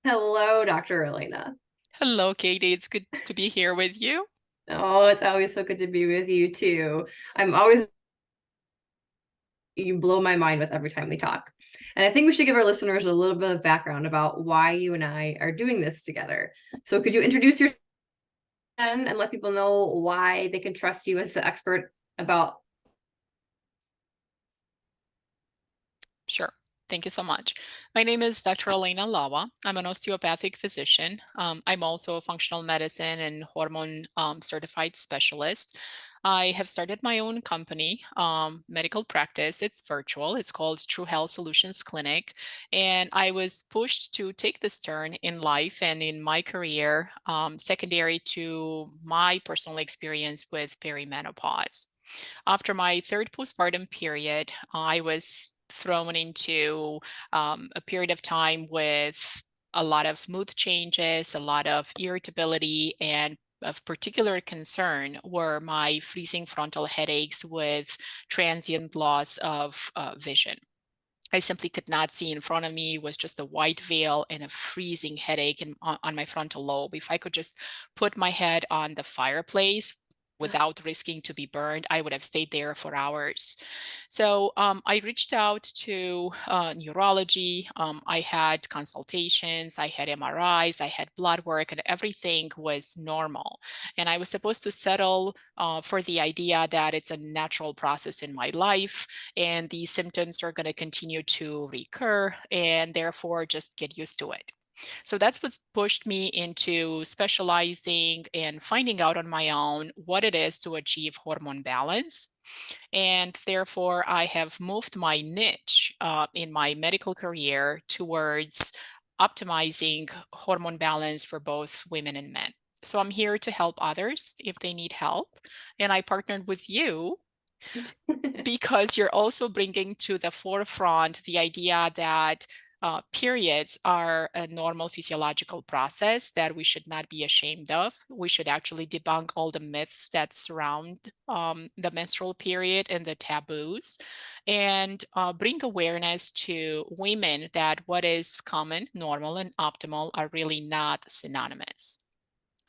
Hello, Dr. Elena. Hello, Katie. It's good to be here with you. Oh, it's always so good to be with you too. I'm always, you blow my mind with every time we talk. And I think we should give our listeners a little bit of background about why you and I are doing this together. So could you introduce yourself and let people know why they can trust you as the expert about. Sure. Thank you so much. My name is Dr. Elena Alawa. I'm an osteopathic physician. I'm also a functional medicine and hormone certified specialist. I have started my own company, medical practice. It's virtual. It's called True Health Solutions Clinic. And I was pushed to take this turn in life and in my career, secondary to my personal experience with perimenopause. After my third postpartum period, I was thrown into a period of time with a lot of mood changes, a lot of irritability, and of particular concern were my freezing frontal headaches with transient loss of vision. I simply could not see in front of me. It was just a white veil and a freezing headache on my frontal lobe. If I could just put my head on the fireplace without risking to be burned, I would have stayed there for hours. So I reached out to neurology. I had consultations, I had MRIs, I had blood work, and everything was normal. And I was supposed to settle for the idea that it's a natural process in my life and these symptoms are going to continue to recur and therefore just get used to it. So that's what pushed me into specializing and finding out on my own what it is to achieve hormone balance. And therefore, I have moved my niche in my medical career towards optimizing hormone balance for both women and men. So I'm here to help others if they need help. And I partnered with you because you're also bringing to the forefront the idea that periods are a normal physiological process that we should not be ashamed of. We should actually debunk all the myths that surround the menstrual period and the taboos and bring awareness to women that what is common, normal, and optimal are really not synonymous.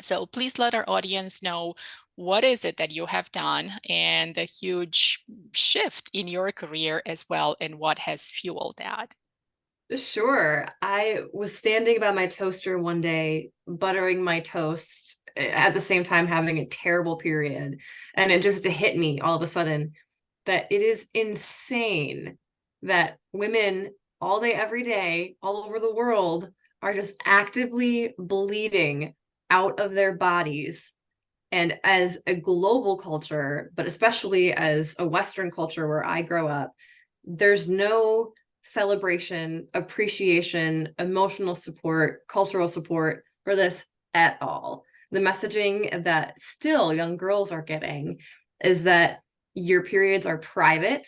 So please let our audience know what is it that you have done and the huge shift in your career as well and what has fueled that. Sure. I was standing by my toaster one day, buttering my toast at the same time having a terrible period. And it just hit me all of a sudden that it is insane that women all day, every day, all over the world are just actively bleeding out of their bodies. And as a global culture, but especially as a Western culture where I grow up, there's no celebration, appreciation, emotional support, cultural support for this at all. The messaging that still young girls are getting is that your periods are private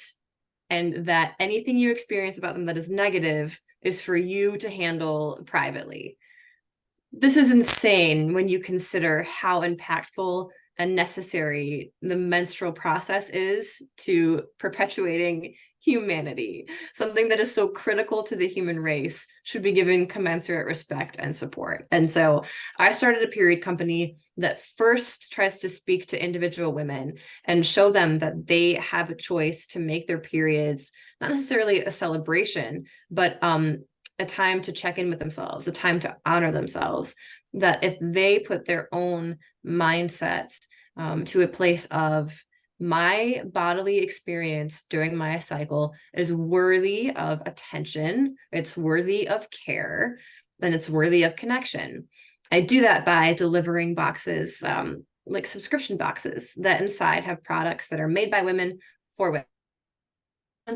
and that anything you experience about them that is negative is for you to handle privately. This is insane when you consider how impactful and necessary the menstrual process is to perpetuating humanity. Something that is so critical to the human race should be given commensurate respect and support. And so I started a period company that first tries to speak to individual women and show them that they have a choice to make their periods not necessarily a celebration, but a time to check in with themselves, a time to honor themselves. That if they put their own mindsets to a place of my bodily experience during my cycle is worthy of attention, it's worthy of care, and it's worthy of connection. I do that by delivering boxes, like subscription boxes that inside have products that are made by women for women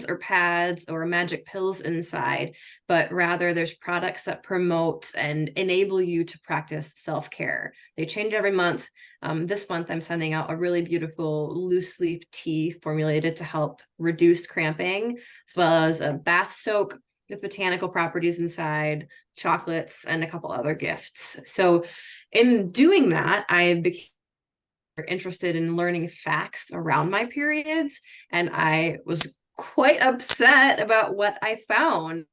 or pads or magic pills inside, but rather there's products that promote and enable you to practice self-care. They change every month. This month, I'm sending out a really beautiful loose leaf tea formulated to help reduce cramping, as well as a bath soak with botanical properties inside, chocolates, and a couple other gifts. So in doing that, I became interested in learning facts around my periods, and I was quite upset about what I found.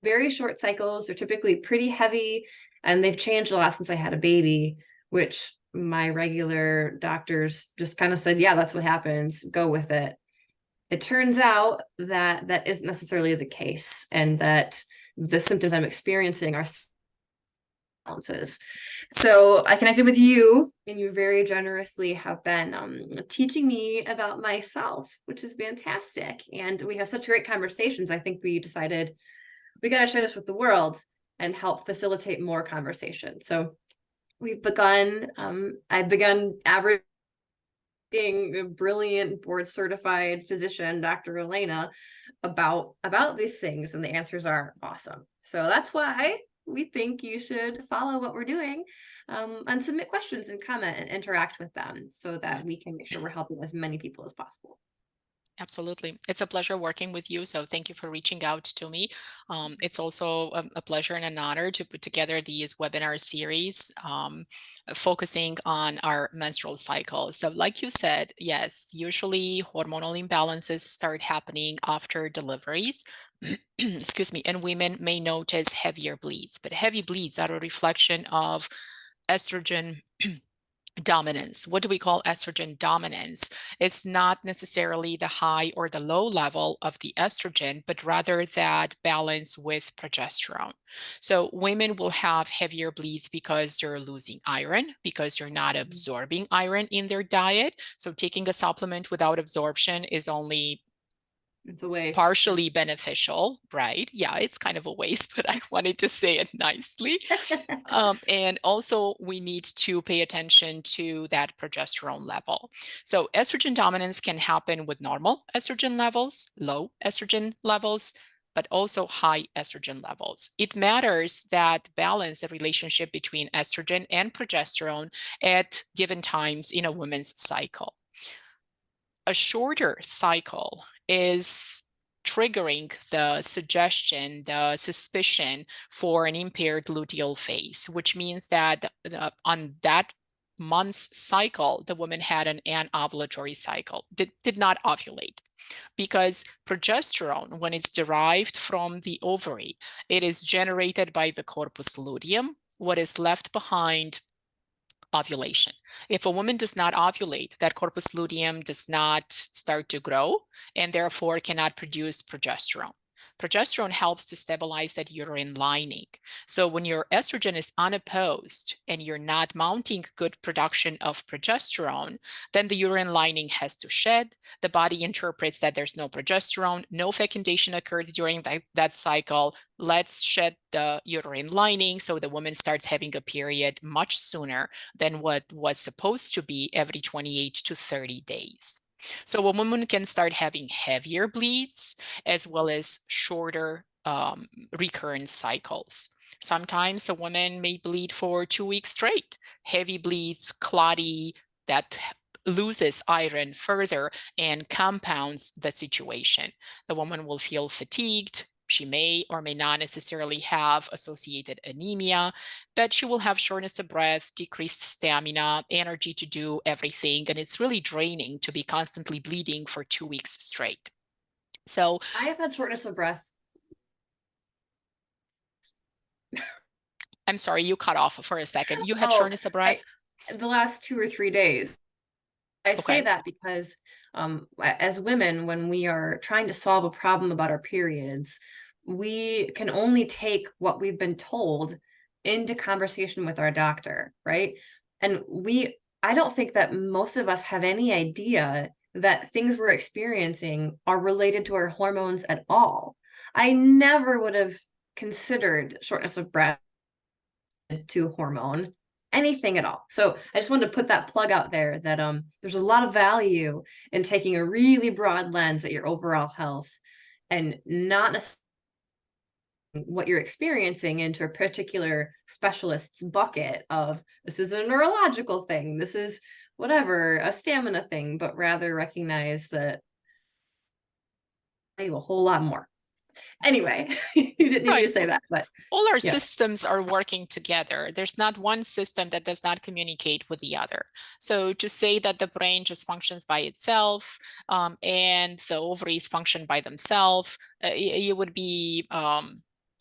very short cycles. They're typically pretty heavy, and they've changed a lot since I had a baby, which my regular doctors just kind of said, yeah, that's what happens, go with it. It turns out that that isn't necessarily the case, and that the symptoms I'm experiencing are balances. So I connected with you, and you very generously have been teaching me about myself, which is fantastic. And we have such great conversations. I think we decided we got to share this with the world and help facilitate more conversation. So we've begun, I've begun averaging a brilliant board certified physician, Dr. Elena, about these things, and the answers are awesome. So that's why we think you should follow what we're doing, and submit questions and comment and interact with them so that we can make sure we're helping as many people as possible. Absolutely. It's a pleasure working with you. So thank you for reaching out to me. It's also a pleasure and an honor to put together these webinar series focusing on our menstrual cycle. So like you said, yes, usually hormonal imbalances start happening after deliveries. Excuse me. And women may notice heavier bleeds, but heavy bleeds are a reflection of estrogen dominance. What do we call estrogen dominance? It's not necessarily the high or the low level of the estrogen, but rather that balance with progesterone. So women will have heavier bleeds because they're losing iron, because you're not absorbing iron in their diet. So taking a supplement without absorption is only It's a waste. partially beneficial, right? Yeah, it's kind of a waste, but I wanted to say it nicely. And also we need to pay attention to that progesterone level. So estrogen dominance can happen with normal estrogen levels, low estrogen levels, but also high estrogen levels. It matters that balance the relationship between estrogen and progesterone at given times in a woman's cycle. A shorter cycle is triggering the suggestion, the suspicion for an impaired luteal phase, which means that on that month's cycle, the woman had an anovulatory cycle, did not ovulate. Because progesterone, when it's derived from the ovary, it is generated by the corpus luteum. What is left behind ovulation. If a woman does not ovulate, that corpus luteum does not start to grow and therefore cannot produce progesterone. Progesterone helps to stabilize that uterine lining. So when your estrogen is unopposed and you're not mounting good production of progesterone, then the uterine lining has to shed. The body interprets that there's no progesterone, no fecundation occurred during that cycle. Let's shed the uterine lining so the woman starts having a period much sooner than what was supposed to be every 28 to 30 days. So a woman can start having heavier bleeds as well as shorter recurrent cycles. Sometimes a woman may bleed for 2 weeks straight, heavy bleeds, clotty, that loses iron further and compounds the situation. The woman will feel fatigued. She may or may not necessarily have associated anemia, but she will have shortness of breath, decreased stamina, energy to do everything. And it's really draining to be constantly bleeding for 2 weeks straight. So I have had shortness of breath. I'm sorry, you cut off for a second. You had shortness of breath? The last 2 or 3 days. I say Okay. that because as women, when we are trying to solve a problem about our periods, we can only take what we've been told into conversation with our doctor, right? And I don't think that most of us have any idea that things we're experiencing are related to our hormones at all. I never would have considered shortness of breath to hormone, anything at all. So I just wanted to put that plug out there that there's a lot of value in taking a really broad lens at your overall health and not necessarily what you're experiencing into a particular specialist's bucket of this is a neurological thing, this is whatever, a stamina thing, but rather recognize that a whole lot more. Anyway, you didn't need me to say that, but all our yeah. systems are working together. There's not one system that does not communicate with the other. So to say that the brain just functions by itself and the ovaries function by themselves, it would be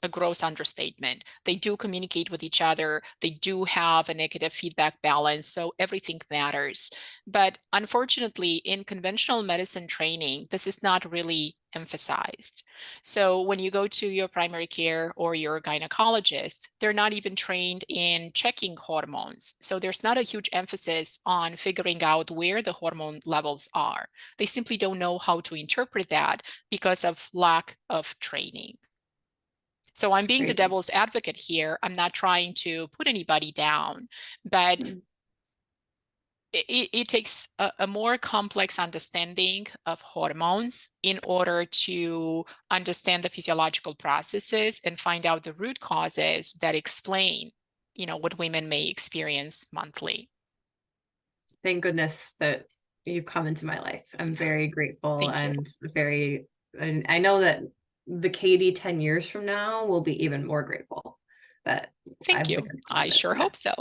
a gross understatement. They do communicate with each other. They do have a negative feedback balance. So everything matters. But unfortunately, in conventional medicine training, this is not really emphasized. So when you go to your primary care or your gynecologist, they're not even trained in checking hormones. So there's not a huge emphasis on figuring out where the hormone levels are. They simply don't know how to interpret that because of lack of training. So I'm It's being the crazy. devil's advocate here. I'm not trying to put anybody down, but Mm. it takes a more complex understanding of hormones in order to understand the physiological processes and find out the root causes that explain, what women may experience monthly. Thank goodness that you've come into my life. I'm very grateful Thank you. and I know that the Katie 10 years from now will be even more grateful that Thank I've you. become I this sure hope so.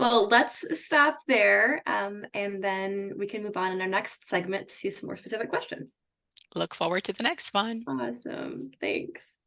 Well, let's stop there, and then we can move on in our next segment to some more specific questions. Look forward to the next one. Awesome. Thanks.